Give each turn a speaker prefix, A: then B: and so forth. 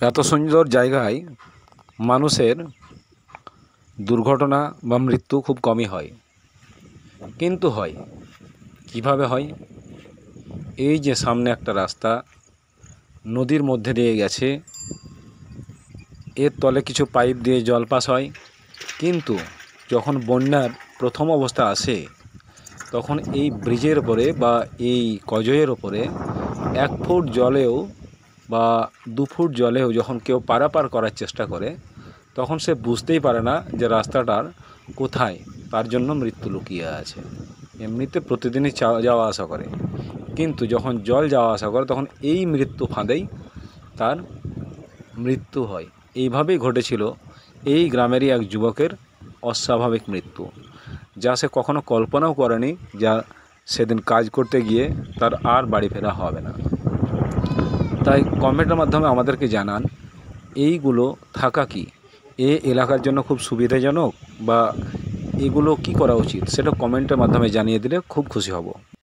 A: এত সুন্দর জায়গায় মানুষের দুর্ঘটনা বা মৃত্যু খুব কমই হয়, কিন্তু হয় কিভাবে হয়? এই যে সামনে একটা রাস্তা নদীর মধ্যে দিয়ে গেছে, এর তলে কিছু পাইপ দিয়ে জল পাস হয়, কিন্তু যখন বন্যার প্রথম অবস্থা আসে তখন এই ব্রিজের ওপরে বা এই কজয়ের ওপরে 1 ফুট জলেও বা 2 ফুট জলেও যখন কেউ পারাপার করার চেষ্টা করে তখন সে বুঝতেই পারে না যে রাস্তাটার কোথায় তার জন্য মৃত্যু লুকিয়ে আছে। এমনিতে প্রতিদিনই যাওয়া আসা করে, কিন্তু যখন জল যাওয়া আসা করে তখন এই মৃত্যু ফাঁদেই তার মৃত্যু হয়। এইভাবেই ঘটেছিল এই গ্রামেরই এক যুবকের অস্বাভাবিক মৃত্যু, যা সে কখনো কল্পনাও করেনি যা সেদিন কাজ করতে গিয়ে তার আর বাড়ি ফেরা হবে না। তাই কমেন্টের মাধ্যমে আমাদেরকে জানান এইগুলো থাকা কি এ এলাকার জন্য খুব সুবিধাজনক, বা এগুলো কি করা উচিত, সেটা কমেন্টের মাধ্যমে জানিয়ে দিলে খুব খুশি হব।